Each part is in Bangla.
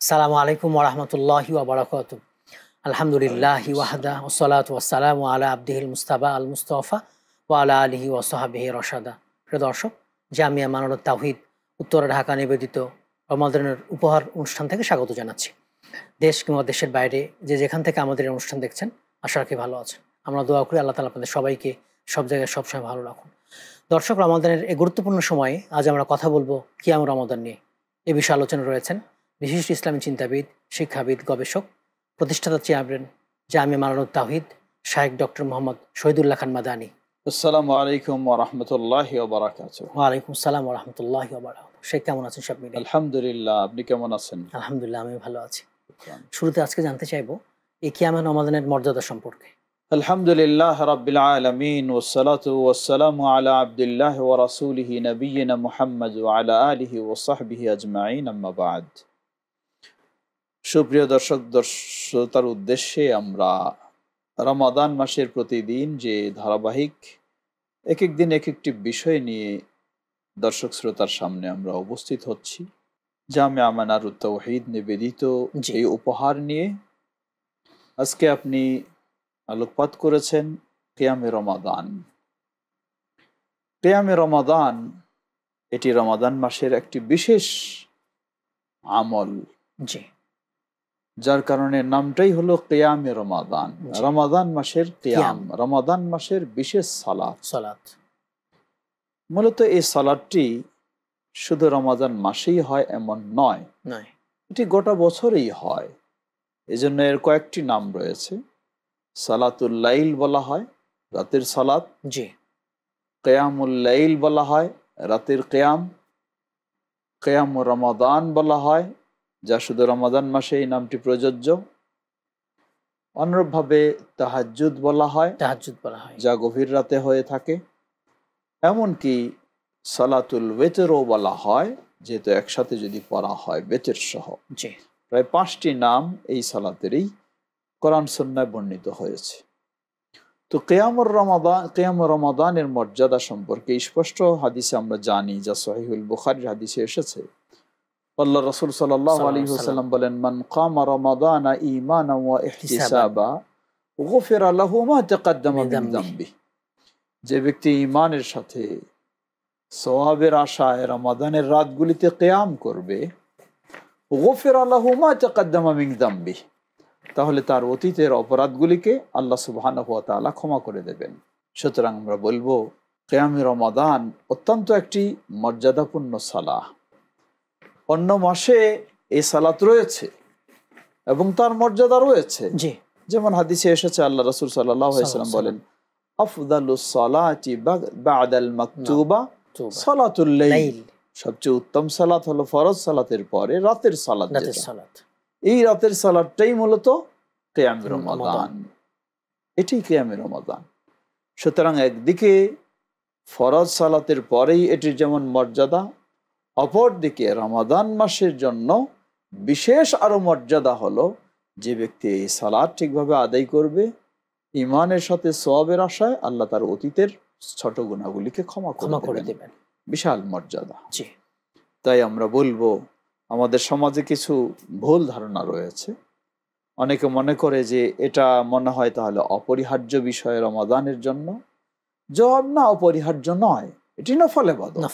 আসসালামু আলাইকুম ওয়া রাহমাতুল্লাহি ওয়া বারাকাতুহু। আলহামদুলিল্লাহি ওয়াহদা ওয়াসসালাতু ওয়াসসালামু আলা আবদিহিল মুস্তাফা আল মুস্তাফা ওয়া আলা আলিহি ওয়া সাহবিহি রাশাদা। প্রিয় দর্শক, জামিয়া মানরুত তাওহীদ উত্তরা ঢাকা নিবেদিত রমাদানের উপহার অনুষ্ঠান থেকে স্বাগত জানাচ্ছি। দেশ কিংবা দেশের বাইরে যে যেখান থেকে আমাদের এই অনুষ্ঠান দেখছেন, আশা রাখি ভালো আছেন। আমরা দোয়া করি আল্লাহ তাআলা আপনাদের সবাইকে সব জায়গায় সবসময় ভালো রাখুন। দর্শক, রমাদানের এই গুরুত্বপূর্ণ সময়ে আজ আমরা কথা বলবো কিয়াম রমাদান নিয়ে। এ বিষয়ে আলোচনা রয়েছেন বিশিষ্ট ইসলামী চিন্তাবিদ, শিক্ষাবিদ, গবেষক, প্রতিষ্ঠাতা চেয়ারম্যান জামিয়া মানরুত তাওহীদ শায়েখ ডক্টর মোহাম্মদ শহীদুল্লাহ খান মাদানী। আসসালামু আলাইকুম ওয়া রাহমাতুল্লাহি ওয়া বারাকাতুহু। ওয়ালাইকুম আসসালাম ওয়া রাহমাতুল্লাহি ওয়া বারাকাতুহু। শেখ, কেমন আছেন সব মিলিয়ে? আলহামদুলিল্লাহ, আপনি কেমন আছেন? আলহামদুলিল্লাহ, আমি ভালো আছি। শুরুতে আজকে জানতে চাইবো এই কিয়াম রমাদানের মর্যাদা সম্পর্কে। আলহামদুলিল্লাহ রাব্বিল আলামিন ওয়াসসালাতু ওয়াসসালামু আলা আবদিল্লাহি ওয়া রাসূলিহি নবিয়িনা মুহাম্মদ ওয়া আলা আলিহি ওয়া সাহবিহি আজমাইন, আম্মা বা'দ। সুপ্রিয় শ্রোতার উদ্দেশ্যে আমরা রমাদান মাসের প্রতিদিন যে ধারাবাহিক এক এক দিন এক একটি বিষয় নিয়ে দর্শক শ্রোতার সামনে আমরা উপস্থিত হচ্ছি, জামিয়া মানরুত তাওহীদ নিবেদিত এই উপহার নিয়ে আজকে আপনি আলোকপাত করেছেন কিয়ামে রমাদান। কিয়ামে রমাদান এটি রমাদান মাসের একটি বিশেষ আমল, যার কারণে নামটাই হলো কিয়ামে রমাদান। রমাদান মাসের কিয়াম, রমাদান মাসের বিশেষ সালাত। মূলত এই সালাতটি শুধু রমাদান মাসেই হয় এমন নয়, এটি গোটা বছরেই হয়। এজন্য এর কয়েকটি নাম রয়েছে। সালাতুল লাইল বলা হয়, রাতের সালাত। কিয়ামুল লাইল বলা হয়, রাতের কিয়াম। কিয়ামুর রমাদান বলা হয়, যা শুধু রমাদান মাসে এই নামটি প্রযোজ্য। অনুরূপভাবে তাহাজ্জুদ বলা হয়, যা গভীর রাতে হয়ে থাকে। এমনকি সালাতুল ওয়েতরও বলা হয়, যেহেতু একসাথে যদি পড়া হয় বেতের সহ। প্রায় 5টি নাম এই সালাতেরই কোরআন সুন্নাহয় বর্ণিত হয়েছে। তো কিয়াম রমাদানের মর্যাদা সম্পর্কে স্পষ্ট হাদিসে আমরা জানি, যা সহিহুল বুখারীর হাদিসে এসেছে। আল্লাহ রাসূল সাল্লাল্লাহু আলাইহি ওয়াসাল্লাম বলেন, মান কামা রমাদানা ঈমানান ওয়া ইহতিসাবা গুফিরা লাহু মা তাকাদ্দামা মিন যামবি। যে ব্যক্তি ঈমানের সাথে সওয়াবের আশায় রমাদানের রাতগুলিতে কিয়াম করবে, গুফিরা লাহু মা তাকাদ্দামা মিন যামবি, তাহলে তার অতীতের অপরাধগুলিকে আল্লাহ সুবহানাহু ওয়া তাআলা ক্ষমা করে দেবেন। সুতরাং আমরা বলবো কিয়ামে রমাদান অত্যন্ত একটি মর্যাদাপূর্ণ সালাহ। অন্য মাসে এই সালাত রয়েছে এবং তার মর্যাদা রয়েছে। যেমন হাদিসে এসেছে, আল্লাহ রাসূল সাল্লাল্লাহু আলাইহি ওয়াসাল্লাম বলেন, আফদালুস সালাতি বা'দাল মাকতুবা সালাতুল লাইল। সবচেয়ে উত্তম সালাত হলো ফরজ সালাতের পরে রাতের সালাত। এই রাতের সালাতটাই মূলত কিয়ামে রমাদান, এটি কিয়ামে রমাদান। সুতরাং একদিকে ফরজ সালাতের পরেই এটির যেমন মর্যাদা, অপরদিকে রমাদান মাসের জন্য বিশেষ আরো মর্যাদা হলো, যে ব্যক্তি এই সালাত ঠিকভাবে আদায় করবে ঈমানের সাথে সওয়াবের আশায়, আল্লাহ তার অতীতের ছোট গুনাহগুলিকে ক্ষমা করে দেবেন। বিশাল মর্যাদা। তাই আমরা বলবো, আমাদের সমাজে কিছু ভুল ধারণা রয়েছে। অনেকে মনে করে যে এটা মনে হয় তাহলে অপরিহার্য বিষয় রমাদানের জন্য। জবাব না, অপরিহার্য নয়, এটি নফল ইবাদত।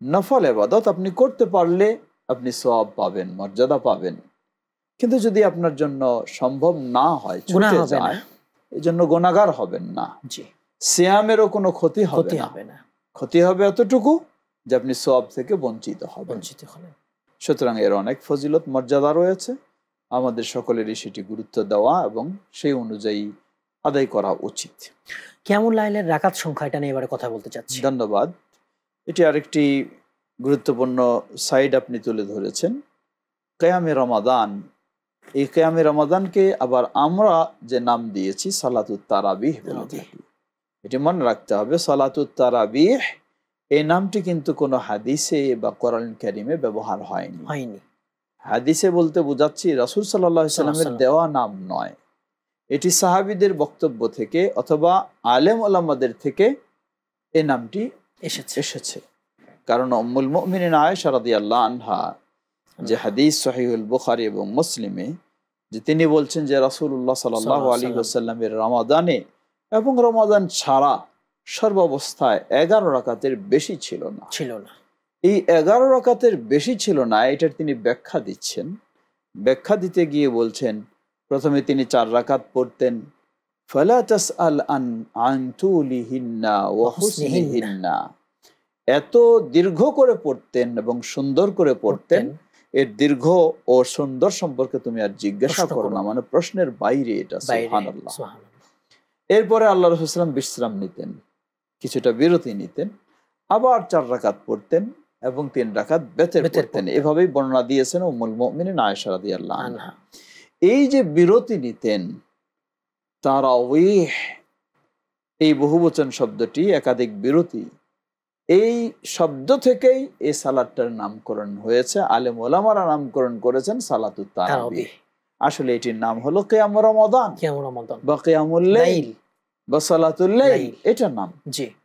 নফল ইবাদত আপনি করতে পারলে আপনি সওয়াব পাবেন, মর্যাদা পাবেন। কিন্তু যদি আপনার জন্য সম্ভব না হয়, ছুটে যায়, এই জন্য গুনাহগার হবেন না। সিয়ামেরও কোনো ক্ষতি হবে না। ক্ষতি হবে এতটুকু যে আপনি সওয়াব থেকে বঞ্চিত হবেন। সুতরাং এর অনেক ফজিলত মর্যাদা রয়েছে। আমাদের সকলেরই সেটি গুরুত্ব দেওয়া এবং সেই অনুযায়ী আদায় করা উচিত। কিয়ামুল লাইলের রাকাত সংখ্যা, এটা নিয়ে এবারে কথা বলতে চাচ্ছি। ধন্যবাদ। এটি আরেকটি গুরুত্বপূর্ণ সাইড আপনি তুলে ধরেছেন। কিয়ামে রমাদান, এই কিয়ামে রমাদানকে আবার আমরা যে নাম দিয়েছি সালাতুত তারাবিহ বলে থাকি। এটি মনে রাখতে হবে, সালাতুত তারাবিহ এই নামটি কিন্তু কোনো হাদিসে বা কোরআন কারীমে ব্যবহার হয়নি। হাদিসে বলতে বোঝাচ্ছি রাসূল সাল্লাল্লাহু আলাইহি ওয়াসাল্লামের দেওয়া নাম নয়, এটি সাহাবীদের বক্তব্য থেকে অথবা আলেম ওলামাদের থেকে এই নামটি এসেছে। কারণ উম্মুল মুমিনিন আয়েশা রাদিয়াল্লাহু আনহা যে হাদিস সহিহুল বুখারী এবং মুসলিমে, যে তিনি বলছেন যে রাসূলুল্লাহ সাল্লাল্লাহু আলাইহি ওয়াসাল্লামের রমাদানে এবং রমাদান ছাড়া সর্বাবস্থায় 11 রাকাতের বেশি ছিল না। এই 11 রাকাতের বেশি ছিল না, এটার তিনি ব্যাখ্যা দিচ্ছেন। ব্যাখ্যা দিতে গিয়ে বলছেন, প্রথমে তিনি 4 রাকাত পড়তেন, ফালা তাসআল আন তুলিহিন্না ওয়া হুসনিহিন্না, এত দীর্ঘ করে পড়তেন এবং সুন্দর করে পড়তেন, এর দীর্ঘ ও সুন্দর সম্পর্কে তুমি আর জিজ্ঞাসা করো না, মানে প্রশ্নের বাইরে এটা। সুবহানাল্লাহ। এরপরে আল্লাহ রাসূল সাল্লাল্লাহু আলাইহি ওয়াসাল্লাম বিশ্রাম নিতেন, কিছুটা বিরতি নিতেন, আবার 4 রাকাত পড়তেন এবং 3 রাকাত বেতের পড়তেন। এভাবেই বর্ণনা দিয়েছেন উম্মুল মুমিনিন আয়েশা রাদিয়াল্লাহু আনহা। এই যে বিরতি নিতেন, তারাওয়িহ, এই বহুবচন শব্দটি একাধিক বিরতি, এই শব্দ থেকেই এই সালাতটার নামকরণ হয়েছে। আলেম ওলামারা নামকরণ করেছেন সালাতুত তারাবিহ। আসলে এটির নাম হলো কিয়াম রমাদান বা কিয়ামুল লাইল বা সালাতুল লাইল, এটার নাম।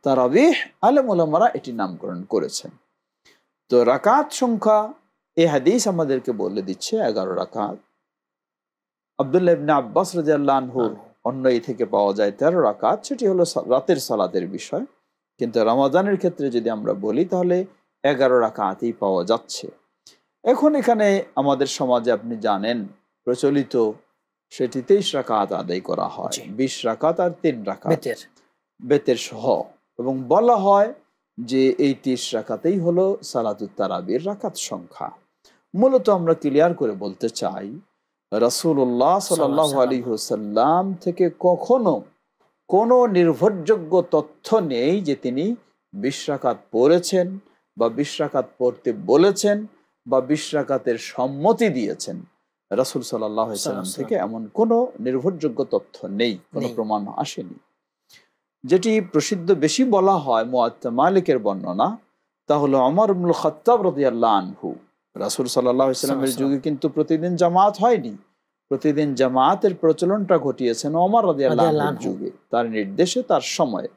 তারাবিহ আলেম ওলামারা এটি নামকরণ করেছেন। তো রাকাত সংখ্যা এই হাদিস আমাদেরকে বলে দিচ্ছে 11 রাকাত। আব্দুল্লাহ ইবনে আব্বাস রাদিয়াল্লাহু আনহু অন্যই থেকে পাওয়া যায় 13 রাকাত, সেটি হলো রাতের সালাতের বিষয়। কিন্তু রমাদানের ক্ষেত্রে যদি আমরা বলি তাহলে 11 রাকাতই পাওয়া যাচ্ছে। এখন এখানে আমাদের সমাজে আপনি জানেন প্রচলিত, সেটি 23 রাকাত আদায় করা হয়, 20 রাকাত আর 3 রাকাত বেতের সহ, এবং বলা হয় যে এই 30 রাকাতেই হলো সালাতুত তারাবির রাকাত সংখ্যা। মূলত আমরা ক্লিয়ার করে বলতে চাই, রাসূলুল্লাহ সাল্লাল্লাহু আলাইহি ওয়াসাল্লাম থেকে কখনো কোনো নির্ভরযোগ্য তথ্য নেই যে তিনি 20 রাকাত পড়েছেন বা 20 রাকাত পড়তে বলেছেন বা 20 রাকাতের সম্মতি দিয়েছেন। রাসূল সাল্লাল্লাহু আলাইহি ওয়াসাল্লাম থেকে এমন কোনো নির্ভরযোগ্য তথ্য নেই, কোনো প্রমাণ আসেনি। যেটি প্রসিদ্ধ বেশি বলা হয় মুআত্তা মালিকের বর্ণনা, তা হলো ওমর ইবনুল খাত্তাব রাদিয়াল্লাহু আনহু। রাসূল সাল্লাল্লাহু আলাইহি ওয়াসাল্লামের যুগে কিন্তু প্রতিদিন জামাত হয়নি, প্রতিদিন জামাতের প্রচলনটা ঘটিয়েছেন ওমর রাদিয়াল্লাহু আনহুর যুগে, তার নির্দেশে, তার সময়ে।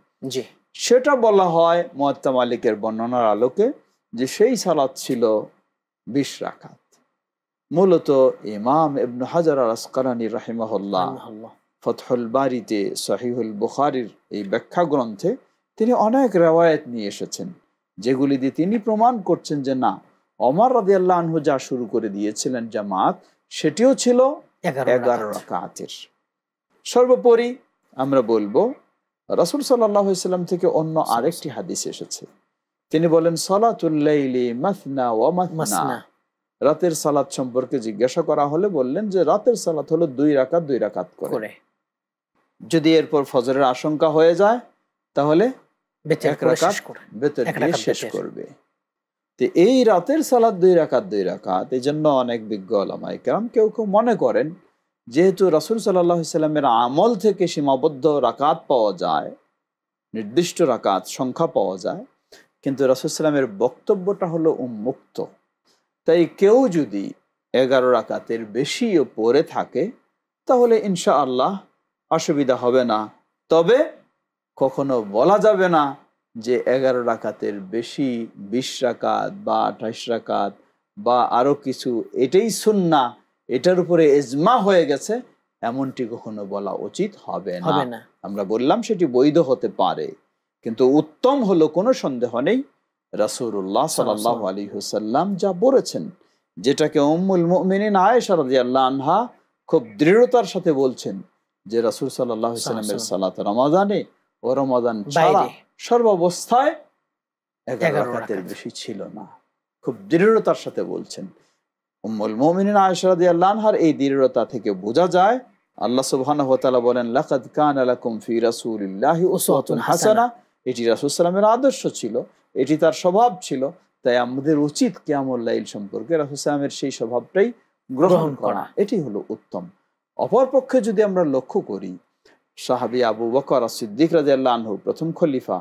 সেটা বলা হয় মুআত্তা মালিকের বর্ণনার আলোকে যে সেই সালাত ছিল 20 রাকাত। মূলত ইমাম ইবনে হাজার আল আসকালানী রাহিমাহুল্লাহ ফাতহুল বারিতে সহিহুল বুখারীর এই ব্যাখ্যা গ্রন্থে তিনি অনেক রিওয়ায়াত নিয়ে এসেছেন, যেগুলি দিয়ে তিনি প্রমাণ করছেন যে না, ওমর রাদিয়াল্লাহু আনহু যা শুরু করে দিয়েছিলেন জামাত, সেটিও ছিল 11 রাকাতের। সর্বোপরি আমরা বলবো রাসূল সাল্লাল্লাহু আলাইহি ওয়াসাল্লাম থেকে অন্য আরেকটি হাদিস এসেছে, তিনি বলেন সালাতুল লাইলি মাসনা ওয়া মাসনা। রাতের সালাত সম্পর্কে জিজ্ঞাসা করা হলে বললেন যে রাতের সালাত হলো 2 রাকাত 2 রাকাত করে। যদি এরপর ফজরের আশঙ্কা হয়ে যায় তাহলে 1 রাকাত বেতর দিয়ে শেষ করবে। তো এই রাতের সালাত 2 রাকাত 2 রাকাত, এই জন্য অনেক বিজ্ঞ উলামায়ে কেরাম কেউ কেউ মনে করেন যেহেতু রাসূল সাল্লাল্লাহু আলাইহি ওয়াসাল্লামের আমল থেকে সীমাবদ্ধ রাকাত পাওয়া যায়, নির্দিষ্ট রাকাত সংখ্যা পাওয়া যায়, কিন্তু রাসূল সাল্লামের বক্তব্যটা হলো উন্মুক্ত। তাই কেউ যদি 11 রাকাতের বেশিও পড়ে থাকে তাহলে ইনশাআল্লাহ অসুবিধা হবে না। তবে কখনো বলা যাবে না যে 11 রাকাতের বেশি 20 রাকাত বা 28 রাকাত বা আরো কিছু, এটাই সুন্নাহ, এটার উপরে ইজমা হয়ে গেছে, এমনটি কখনো বলা উচিত হবে না। আমরা বললাম সেটি বৈধ হতে পারে, কিন্তু উত্তম হলো কোনো সন্দেহ নেই রাসূলুল্লাহ সাল্লাল্লাহু আলাইহি ওয়াসাল্লাম যা বলেছেন, যেটাকে উম্মুল মুমিনিন আয়েশা রাদিয়াল্লাহু আনহা খুব দৃঢ়তার সাথে বলছেন যে রাসূল সাল্লাল্লাহু আলাইহি ওয়াসাল্লামের সালাত রমাদানে ও রমাদান ছাড়া সর্বাবস্থায় 11 রাকাতের বেশি ছিল না, খুব দৃঢ়তার সাথে বলছেন। উম্মুল মুমিনিন আয়েশা রাদিয়াল্লাহু আনহার এই দৃঢ়তা থেকে বোঝা যায় আল্লাহ সুবহানাহু ওয়া তাআলা বলেন লাকাদ কানা লাকুম ফি রাসূলিল্লাহি উসওয়াতুন হাসানা, এটি রাসূল সাল্লাল্লাহু আলাইহি ওয়াসাল্লামের আদর্শ ছিল, এটি তার স্বভাব ছিল। তাই আমাদের উচিত কিয়ামুল লাইল সম্পর্কে রাসূল সাল্লাল্লাহু আলাইহি ওয়াসাল্লামের সেই স্বভাবটাই গ্রহণ করা, এটি হলো উত্তম। অপরপক্ষে যদি আমরা লক্ষ্য করি, সাহাবী আবু বকর as-সিদ্দিক রাদিয়াল্লাহু আনহু প্রথম খলিফা,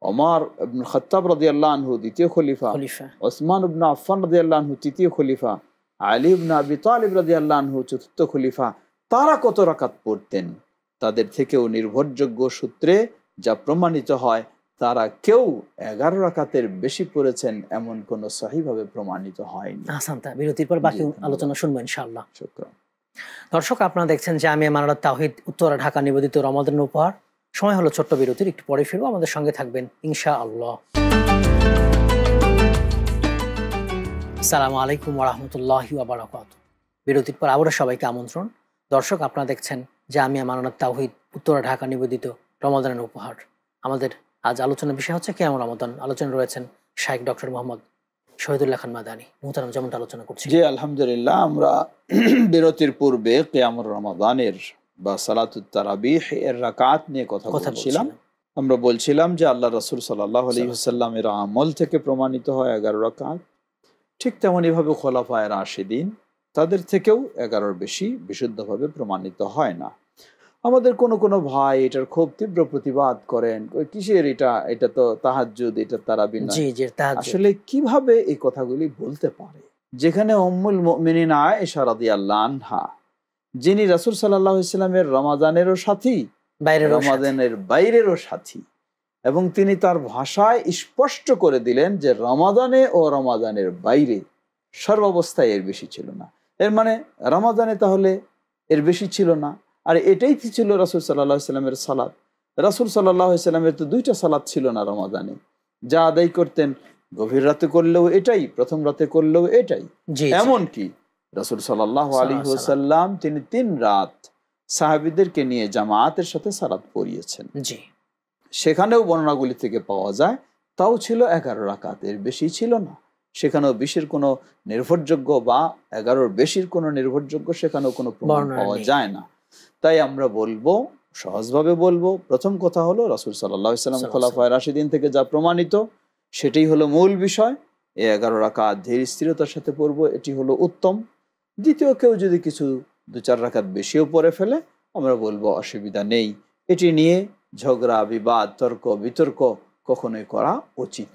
ওমর ইবনে খাত্তাব রাদিয়াল্লাহু আনহু দ্বিতীয় খলিফা, ওসমান ইবনে আফফান রাদিয়াল্লাহু আনহু তৃতীয় খলিফা, আলী ইবনে আবি তালিব রাদিয়াল্লাহু আনহু চতুর্থ খলিফা, তারা কত রাকাত পড়তেন? তাদের থেকেও নির্ভরযোগ্য সূত্রে যা প্রমাণিত হয় তারা কেউ 11 রাকাতের বেশি পড়েছেন এমন কোন সহিভাবে প্রমাণিত হয়নি। বিরতির পর বাকি আলোচনা শুনবো ইনশাআল্লাহ। শুকরান। দর্শক, আপনারা দেখছেন জামিয়া মানারাত তাওহীদ উত্তরা ঢাকা নিবেদিত রমাদানের উপহার। সময় হলো ছোট্ট বিরতির, একটু পরে ফিরবো, আমাদের সঙ্গে থাকবেন ইনশাআল্লাহ। আসসালামু আলাইকুম ওয়া রাহমাতুল্লাহি ওয়া বারাকাতুহু। বিরতির পর আবারও সবাইকে আমন্ত্রণ। দর্শক, আপনারা দেখছেন জামিয়া মানারাত তাওহীদ উত্তরা ঢাকা নিবেদিত রমাদানের উপহার। আমাদের আজ আলোচনার বিষয় হচ্ছে কিয়াম রমাদান। আলোচনা রয়েছেন শাইখ ডক্টর মোহাম্মদ শহীদুল্লাহ খান মাদানী। মুহতারাম, যেমনটা আলোচনা করছি। জি আলহামদুলিল্লাহ, আমরা বিরতির পূর্বে কিয়াম রমাদানের বা সালাতুত তারাবিহ এর রাকাত নিয়ে কথা বলছিলাম। আমরা বলছিলাম যে আল্লাহ রাসূল সাল্লাল্লাহু আলাইহি ওয়াসাল্লামের আমল থেকে প্রমাণিত হয় 11 রাকাত। ঠিক তেমনই ভাবে খোলাফায়ে রাশিদিন তাদের থেকেও 11-র বেশি বিশুদ্ধভাবে প্রমাণিত হয় না। আমাদের কোনো ভাই এটার খুব তীব্র প্রতিবাদ করেন, কিসের এটা তো তাহাজ্জুদ, এটা তারাবি নয়। আসলে কিভাবে এই কথাগুলি বলতে পারে, যেখানে উম্মুল মুমিনিন আয়েশা রাদিয়াল্লাহু আনহা, যিনি রাসূল সাল্লাল্লাহু আলাইহি ওয়াসাল্লামের রমাদানেরও সাথী, রমাদানের বাইরেরও সাথী, এবং তিনি তার ভাষায় স্পষ্ট করে দিলেন যে রমাদানে ও রমাদানের বাইরে সর্বাবস্থায় এর বেশি ছিল না। এর মানে রমাদানে তাহলে এর বেশি ছিল না, আর এটাই ছিল রাসূল সাল্লাল্লাহু আলাইহি ওয়াসাল্লামের সালাত। রাসূল সাল্লাল্লাহু আলাইহি ওয়াসাল্লামের তো 2টা সালাত ছিল না রমাদানে, যা আদায় করতেন গভীর রাতে করলেও এটাই, প্রথম রাতে করলেও এটাই। এমনকি রাসূল সাল্লাল্লাহু আলাইহি ওয়াসাল্লাম তিনি 3 রাত সাহাবীদেরকে নিয়ে জামাতের সাথে সালাত পড়িয়েছেন। সেখানেও বর্ণনাগুলি থেকে পাওয়া যায় তাও ছিল 11 রাকাতের বেশি ছিল না। সেখানেও 20-এর কোনো নির্ভরযোগ্য বা 11-র বেশির কোনো নির্ভরযোগ্য সেখানেও কোনো প্রমাণ পাওয়া যায় না। তাই আমরা বলবো, সহজভাবে বলবো, প্রথম কথা হলো রাসূল সাল্লাল্লাহু আলাইহি ওয়াসাল্লাম খোলাফায়ে রাশিদিন থেকে যা প্রমাণিত সেটাই হলো মূল বিষয়। এই 11 রাকাত ধীর স্থিরতার সাথে পড়বো, এটি হলো উত্তম। দ্বিতীয়, কেউ যদি কিছু 2-4 রাকাত বেশিও পড়ে ফেলে আমরা বলবো অসুবিধা নেই। এটি নিয়ে ঝগড়া, বিবাদ, তর্ক বিতর্ক কখনোই করা উচিত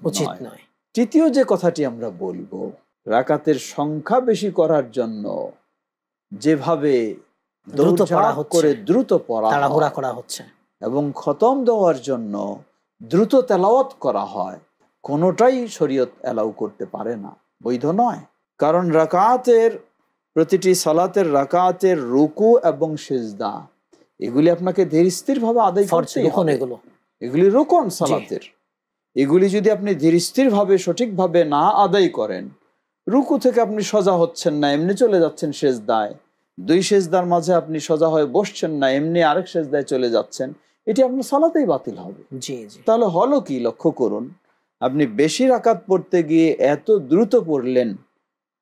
নয়। তৃতীয় যে কথাটি আমরা বলবো, রাকাতের সংখ্যা বেশি করার জন্য যেভাবে দ্রুত পড়া করা হচ্ছে এবং খতম দেওয়ার জন্য দ্রুত তেলাওয়াত করা হয়, কোনোটাই শরীয়ত এলাউ করতে পারে না, বৈধ নয়। কারণ রাকাতের প্রতিটি সালাতের রাকাতের রুকু এবং সিজদা এগুলি আপনাকে ধীর স্থির ভাবে আদায় করতে হবে। এগুলি রুকন সালাতের। এগুলি যদি আপনি ধীর স্থির ভাবে সঠিকভাবে না আদায় করেন, রুকু থেকে আপনি সোজা হচ্ছেন না, এমনি চলে যাচ্ছেন সিজদায়, 2 সিজদার মাঝে আপনি সোজা হয়ে বসছেন না, এমনি আরেক সিজদায় চলে যাচ্ছেন, এটি আপনার সালাতেই বাতিল হবে। তাহলে হলো কি, লক্ষ্য করুন, আপনি বেশি রাকাত পড়তে গিয়ে এত দ্রুত পড়লেন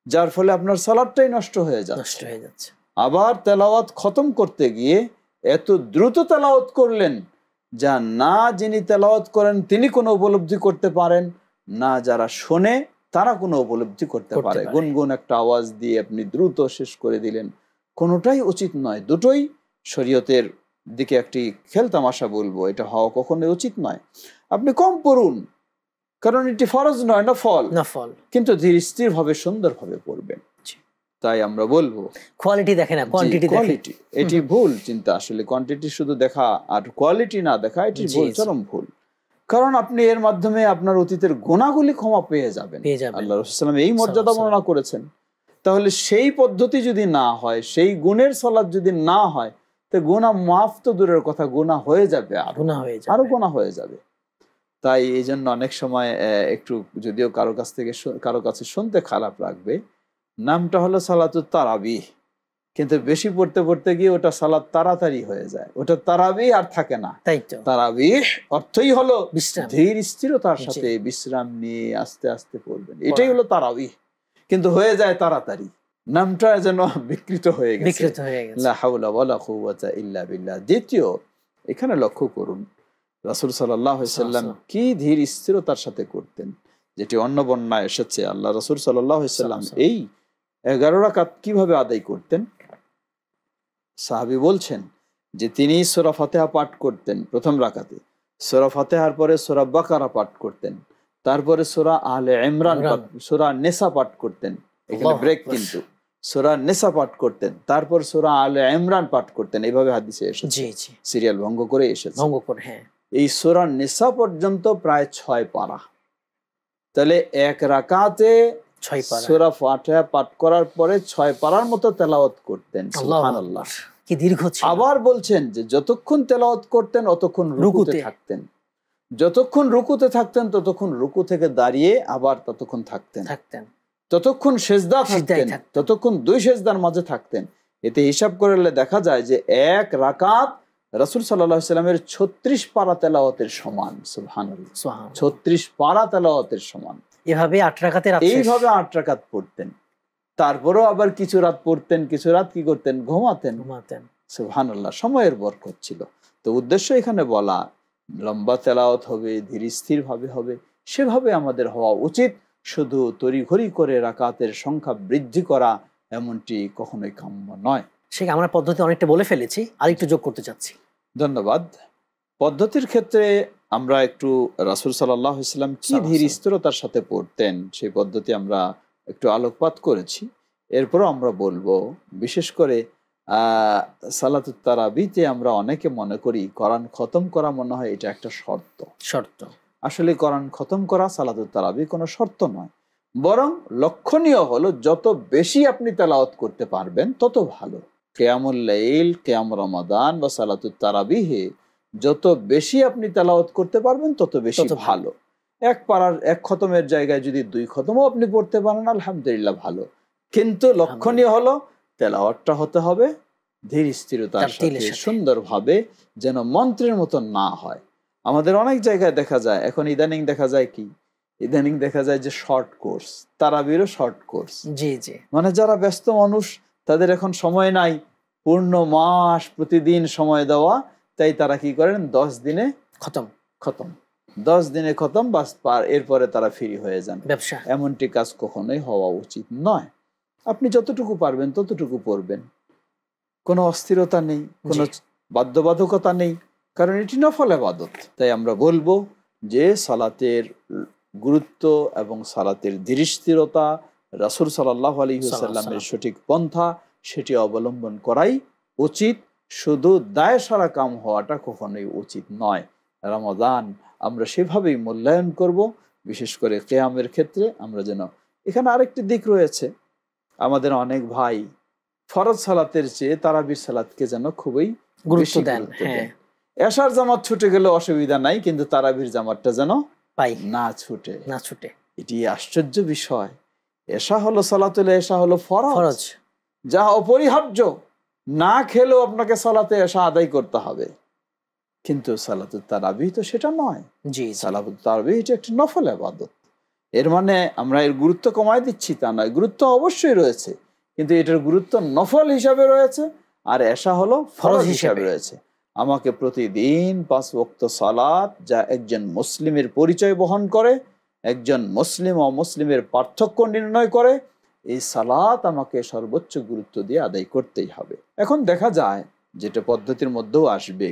যার ফলে আপনার সালাতটাই নষ্ট হয়ে যাচ্ছে। আবার তেলাওয়াত খতম করতে গিয়ে এত দ্রুত তেলাওয়াত করলেন যা না যিনি তেলাওয়াত করেন তিনি কোনো উপলব্ধি করতে পারেন না, যারা শোনে তারা কোনো উপলব্ধি করতে পারে। গুনগুন একটা আওয়াজ দিয়ে আপনি দ্রুত শেষ করে দিলেন, কোনোটাই উচিত নয়। দুটোই শরীয়তের দিকে একটি খেলতামাশা বলবো, এটা হওয়া কখনোই উচিত নয়। আপনি কম পড়ুন, কারণ এটি ফরজ নয়, না ফল, কিন্তু ধীর স্থির ভাবে সুন্দরভাবে পড়বেন। তাই আমরা বলবো কোয়ালিটি দেখে না, কোয়ান্টিটি। এটি ভুল চিন্তা। আসলে কোয়ান্টিটি শুধু দেখা আর কোয়ালিটি না দেখা, এটি ভুল, চরম ভুল। কারণ আপনি এর মাধ্যমে আপনার অতীতের গুনাহগুলি ক্ষমা পেয়ে যাবেন। আল্লাহ রাসূল সাল্লাল্লাহু আলাইহি ওয়াসাল্লাম এই মর্যাদা বর্ণনা করেছেন। তাহলে সেই পদ্ধতি যদি না হয়, সেই গুণের সালাত যদি না হয়, তো গুনাহ মাফ তো দূরের কথা, গুনাহ হয়ে যাবে, আরো গুনাহ হয়ে যাবে। তাই এই জন্য অনেক সময় একটু, যদিও কারো কাছে শুনতে খারাপ লাগবে, নামটা হলো সালাতুত তারাবিহ, কিন্তু বেশি পড়তে পড়তে গিয়ে ওটা সালাত তাড়াতাড়ি হয়ে যায়, ওটা তারাবিহ আর থাকে না। তারাবিহ অর্থই হলো ধীর স্থিরতার সাথে বিশ্রাম নিয়ে আস্তে আস্তে পড়বেন, এটাই হলো তারাবিহ, কিন্তু হয়ে যায় তাড়াতাড়ি, নামটা যেন বিকৃত হয়ে গেছে। লা হাওলা ওয়ালা কুওয়াতা ইল্লা বিল্লাহ। দ্বিতীয়, এখানে লক্ষ্য করুন রাসূল সাল্লাল্লাহু আলাইহি ওয়াসাল্লাম কি ধীর স্থিরতার সাথে করতেন, যেটি অন্য বর্ণনায় এসেছে। আল্লাহ রাসূল সাল্লাল্লাহু আলাইহি ওয়াসাল্লাম এই 11 রাকাত কিভাবে আদায় করতেন, সাহাবী বলছেন যে তিনি সূরা ফাতিহা পাঠ করতেন প্রথম রাকাতে, সূরা ফাতিহার পরে সূরা বাকারা পাঠ করতেন, তারপরে সূরা আলে ইমরান, সূরা নিসা পাঠ করতেন, এখানে ব্রেক কিন্তু, সূরা নিসা পাঠ করতেন, তারপর সূরা আলে ইমরান পাঠ করতেন। এইভাবে হাদিসে এসেছে, সিরিয়াল ভঙ্গ করে এসেছে। এই সূরা নিসা পর্যন্ত প্রায় 6 পারা। তাহলে এক রাকাতে 6 পারা সূরা ফাতিহা পাঠ করার পরে 6 পারার মতো তেলাওয়াত করতেন। সুবহানাল্লাহ, কি দীর্ঘ ছিল। আবার বলছেন যে যতক্ষণ তেলাওয়াত করতেন অতক্ষণ রুকুতে থাকতেন, যতক্ষণ রুকুতে থাকতেন ততক্ষণ রুকু থেকে দাঁড়িয়ে আবার ততক্ষণ থাকতেন, ততক্ষণ সেজদা থাকতেন, ততক্ষণ 2 সেজদার মাঝে থাকতেন। এতে হিসাব করলে দেখা যায় যে এক রাকাত রাসূল সাল্লাল্লাহু আলাইহি সাল্লামের 36 পারা তেলাওয়াতের সমান। সুবহানাল্লাহ, 36 পারা তেলাওয়াতের সমান। এইভাবে 8 রাকাতের এইভাবে 8 রাকাত পড়তেন। তারপরেও আবার কিছু রাত পড়তেন, কিছু রাত কি করতেন, ঘুমাতেন। সুবহানাল্লাহ, সময়ের বরকত ছিল। তো উদ্দেশ্য এখানে বলা, লম্বা তেলাওয়াত হবে, ধীর স্থির ভাবে হবে, সেভাবে আমাদের হওয়া উচিত। শুধু তড়িঘড়ি করে রাকাতের সংখ্যা বৃদ্ধি করা এমনটি কখনোই কাম্য নয়। ঠিক, আমরা পদ্ধতি অনেকটা বলে ফেলেছি, আর একটু যোগ করতে চাচ্ছি। ধন্যবাদ। পদ্ধতির ক্ষেত্রে আমরা একটু রাসূল সাল্লাল্লাহু আলাইহি ওয়াসাল্লাম কি ধীর স্থিরতার সাথে পড়তেন সেই পদ্ধতি আমরা একটু আলোকপাত করেছি। এরপরও আমরা বলবো, বিশেষ করে সালাতুত তারাবিতে আমরা অনেকে মনে করি কোরআন খতম করা মনে হয় এটা একটা শর্ত। আসলে কোরআন খতম করা সালাতুত তারাবি কোনো শর্ত নয়, বরং লক্ষণীয় হলো যত বেশি আপনি তেলাওয়াত করতে পারবেন তত ভালো। কিয়ামুল লাইল, কিয়াম রমাদান বা সালাতুত তারাবিহে যত বেশি আপনি তেলাওয়াত করতে পারবেন তত বেশি ভালো। এক পারার এক খতমের জায়গায় যদি 2 খতমও আপনি পড়তে পারেন আলহামদুলিল্লাহ ভালো, কিন্তু লক্ষণীয় হলো তেলাওয়াতটা হতে হবে ধীর স্থিরতার সাথে, সুন্দরভাবে, যেন মন্ত্রের মতো না হয়। আমাদের অনেক জায়গায় দেখা যায়, এখন ইদানিং দেখা যায় কি, ইদানিং দেখা যায় যে শর্ট কোর্স, তারাবিরও শর্ট কোর্স। জি জি, মানে যারা ব্যস্ত মানুষ তাদের এখন সময় নাই পূর্ণ মাস প্রতিদিন সময় দেওয়া, তাই তারা কি করেন 10 দিনে খতম 10 দিনে খতম, বাস এরপরে তারা ফ্রি হয়ে যান। ব্যবসা, এমনটি কাজ কখনোই হওয়া উচিত নয়। আপনি যতটুকু পারবেন ততটুকু পড়বেন, কোনো অস্থিরতা নেই, কোনো বাধ্যবাধকতা নেই, কারণ এটি নফল ইবাদত। তাই আমরা বলবো যে সালাতের গুরুত্ব এবং সালাতের ধীরস্থিরতা, রাসূল সাল্লাল্লাহু আলাইহি ওয়াসাল্লামের সঠিক পন্থা, সেটি অবলম্বন করাই উচিত। শুধু দায় সারা কাম হওয়াটা কখনোই উচিত নয়। রমাদান আমরা সেভাবেই মূল্যায়ন করব, বিশেষ করে কিয়ামের ক্ষেত্রে আমরা যেন। এখানে আরেকটি দিক রয়েছে, আমাদের অনেক ভাই ফরজ সালাতের চেয়ে তারাবির সালাতকে যেন খুবই গুরুত্ব দেন। এশার জামাত ছুটে গেলে অসুবিধা নাই, কিন্তু তারাবির জামাতটা যেন না ছুটে। এটি আশ্চর্য বিষয়। এশা হলো সালাতুল এশা হলো ফরজ, যা অপরিহার্য, না খেলেও আপনাকে সালাতে এশা আদায় করতে হবে। কিন্তু সালাতুত তারাবি তো সেটা নয়। সালাতুত তারাবি এটা একটা নফল ইবাদত। এর মানে আমরা এর গুরুত্ব কমায় দিচ্ছি তা নয়, গুরুত্ব অবশ্যই রয়েছে, কিন্তু এটার গুরুত্ব নফল হিসাবে রয়েছে, আর এশা হলো ফরজ হিসাবে রয়েছে। আমাকে প্রতিদিন 5 ওয়াক্ত সালাত, যা একজন মুসলিমের পরিচয় বহন করে, একজন মুসলিম ও মুসলিমের পার্থক্য নির্ণয় করে, এই সালাত আমাকে সর্বোচ্চ গুরুত্ব দিয়ে আদায় করতেই হবে। এখন দেখা যায়, যেটা পদ্ধতির মধ্যেও আসবে,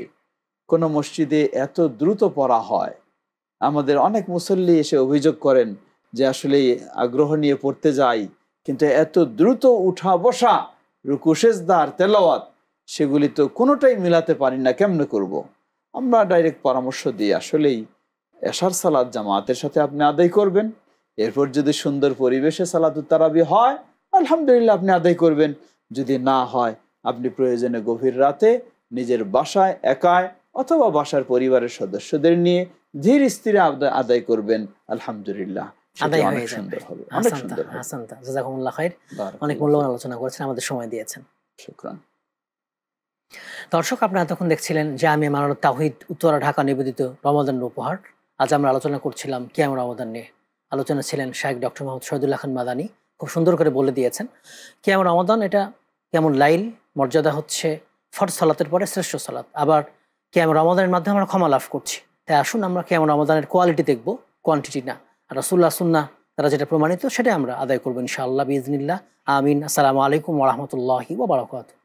কোনো মসজিদে এত দ্রুত পড়া হয়, আমাদের অনেক মুসল্লি এসে অভিযোগ করেন যে আসলে আগ্রহ নিয়ে পড়তে যাই, কিন্তু এত দ্রুত উঠা বসা, রুকু সেজদা আর তেলাওয়াত, সেগুলি তো কোনোটাই মিলাতে পারি না, কেমনে করব? আমরা ডাইরেক্ট পরামর্শ দিই, আসলেই এশার সালাত জামাতের সাথে আপনি আদায় করবেন, এরপর যদি সুন্দর পরিবেশে সালাতুত তারাবি হয় আলহামদুলিল্লাহ আপনি আদায় করবেন, যদি না হয় আপনি প্রয়োজনে গভীর রাতে নিজের বাসায় একাই অথবা বাসার পরিবারের সদস্যদের নিয়ে ধীর স্থিরে আদায় করবেন, আলহামদুলিল্লাহ অনেক সুন্দর হবে। অনেক মূল্যবান আলোচনা করেছেন, আমাদের সময় দিয়েছেন, শুকরান। দর্শক, আপনারা তখন দেখছিলেন জামিয়া মানরুত তাওহীদ, উত্তরা, ঢাকা নিবেদিত রমাদানের উপহার। আজ আমরা আলোচনা করছিলাম কিয়াম রমাদান নিয়ে। আলোচনা ছিলেন শাইখ ডক্টর মোহাম্মদ শহীদুল্লাহ খান মাদানী। খুব সুন্দর করে বলে দিয়েছেন কিয়াম রমাদান এটা কেমন লাইল, মর্যাদা হচ্ছে ফরজ সালাতের পরে শ্রেষ্ঠ সালাত। আবার কিয়াম রমাদানের মাধ্যমে আমরা ক্ষমা লাভ করছি। তাই আসুন আমরা কিয়াম রমাদানের কোয়ালিটি দেখব, কোয়ান্টিটি না। আর রাসূলুল্লাহ সুন্নাহ তারা যেটা প্রমাণিত সেটা আমরা আদায় করবো ইনশাআল্লাহ বিইজনিল্লাহ। আমিন। আসসালামু আলাইকুম ওয়া রাহমাতুল্লাহি ওয়া বারাকাতুহু।